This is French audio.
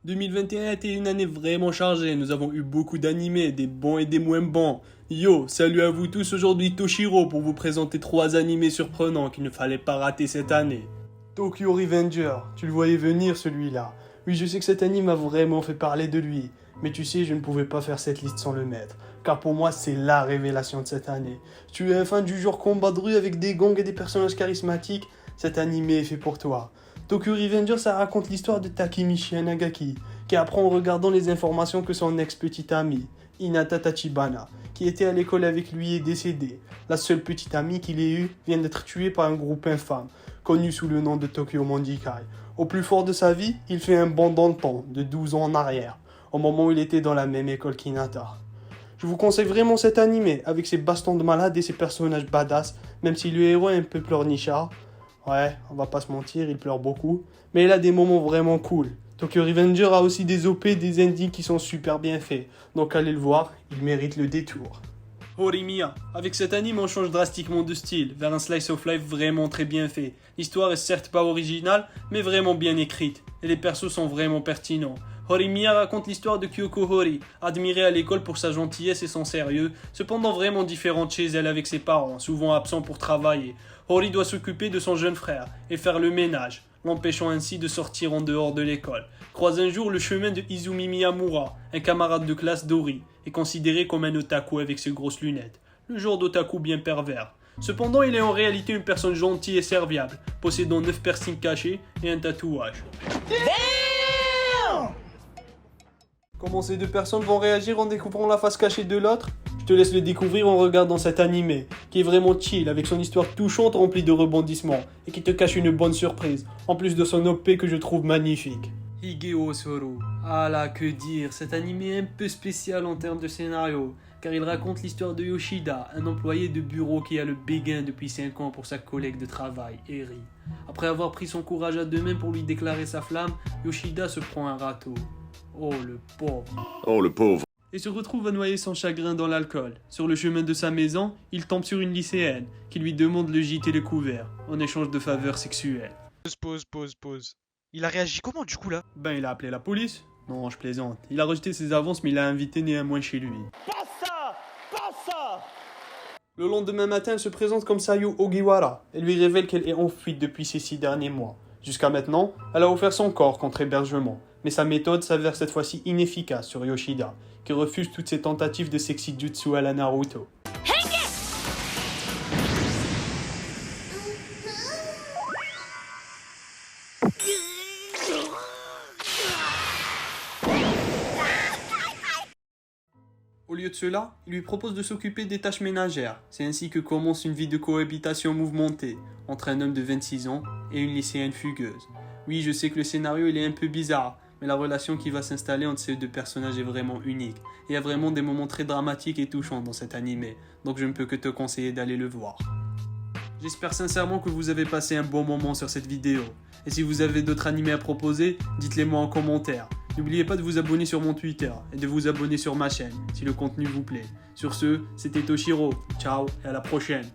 2021 a été une année vraiment chargée, nous avons eu beaucoup d'animés, des bons et des moins bons. Yo, salut à vous tous, aujourd'hui Toshiro pour vous présenter 3 animés surprenants qu'il ne fallait pas rater cette année. Tokyo Revenger, tu le voyais venir celui-là. Oui, je sais que cet anime a vraiment fait parler de lui, mais tu sais, je ne pouvais pas faire cette liste sans le mettre, car pour moi c'est la révélation de cette année. Si tu es un fan du genre combat de rue avec des gangs et des personnages charismatiques, cet animé est fait pour toi. Tokyo Revenger, ça raconte l'histoire de Takemichi Nagaki, qui apprend en regardant les informations que son ex-petite amie, Hinata Tachibana, qui était à l'école avec lui, est décédée. La seule petite amie qu'il ait eue vient d'être tuée par un groupe infâme, connu sous le nom de Tokyo Manjikai. Au plus fort de sa vie, il fait un bond dans le temps, de 12 ans en arrière, au moment où il était dans la même école qu'Hinata. Je vous conseille vraiment cet animé, avec ses bastons de malade et ses personnages badass, même si le héros est un peu pleurnichard. Ouais, on va pas se mentir, il pleure beaucoup, mais il a des moments vraiment cool. Tokyo Revenger a aussi des OP et des endings qui sont super bien faits, donc allez le voir, il mérite le détour. Horimiya, avec cet anime on change drastiquement de style, vers un slice of life vraiment très bien fait. L'histoire est certes pas originale, mais vraiment bien écrite, et les persos sont vraiment pertinents. Horimiya raconte l'histoire de Kyoko Hori, admirée à l'école pour sa gentillesse et son sérieux, cependant vraiment différente chez elle avec ses parents, souvent absents pour travailler. Hori doit s'occuper de son jeune frère et faire le ménage, l'empêchant ainsi de sortir en dehors de l'école. Croise un jour le chemin de Izumi Miyamura, un camarade de classe d'Hori, et considéré comme un otaku avec ses grosses lunettes. Le genre d'otaku bien pervers. Cependant, il est en réalité une personne gentille et serviable, possédant 9 piercings cachés et un tatouage. Comment ces deux personnes vont réagir en découvrant la face cachée de l'autre? Je te laisse le découvrir en regardant cet animé, qui est vraiment chill avec son histoire touchante remplie de rebondissements, et qui te cache une bonne surprise, en plus de son OP que je trouve magnifique. Higeo Soro. Ah là, que dire, cet animé est un peu spécial en termes de scénario, car il raconte l'histoire de Yoshida, un employé de bureau qui a le béguin depuis 5 ans pour sa collègue de travail, Eri. Après avoir pris son courage à deux mains pour lui déclarer sa flamme, Yoshida se prend un râteau. Oh le pauvre. Oh le pauvre. Et se retrouve à noyer son chagrin dans l'alcool. Sur le chemin de sa maison, il tombe sur une lycéenne qui lui demande le gîte et le couvert, en échange de faveurs sexuelles. Pause. Il a réagi comment du coup là? Ben il a appelé la police. Non, je plaisante. Il a rejeté ses avances mais il l'a invité néanmoins chez lui. Pas ça. Le lendemain matin, elle se présente comme Sayu Ogiwara et lui révèle qu'elle est en fuite depuis ces 6 derniers mois. Jusqu'à maintenant, elle a offert son corps contre hébergement, mais sa méthode s'avère cette fois-ci inefficace sur Yoshida, qui refuse toutes ses tentatives de sexy jutsu à la Naruto. Au lieu de cela, il lui propose de s'occuper des tâches ménagères. C'est ainsi que commence une vie de cohabitation mouvementée entre un homme de 26 ans et une lycéenne fugueuse. Oui, je sais que le scénario il est un peu bizarre, mais la relation qui va s'installer entre ces deux personnages est vraiment unique. Et il y a vraiment des moments très dramatiques et touchants dans cet animé, donc je ne peux que te conseiller d'aller le voir. J'espère sincèrement que vous avez passé un bon moment sur cette vidéo. Et si vous avez d'autres animés à proposer, dites-les moi en commentaire. N'oubliez pas de vous abonner sur mon Twitter et de vous abonner sur ma chaîne si le contenu vous plaît. Sur ce, c'était Toshiro. Ciao et à la prochaine.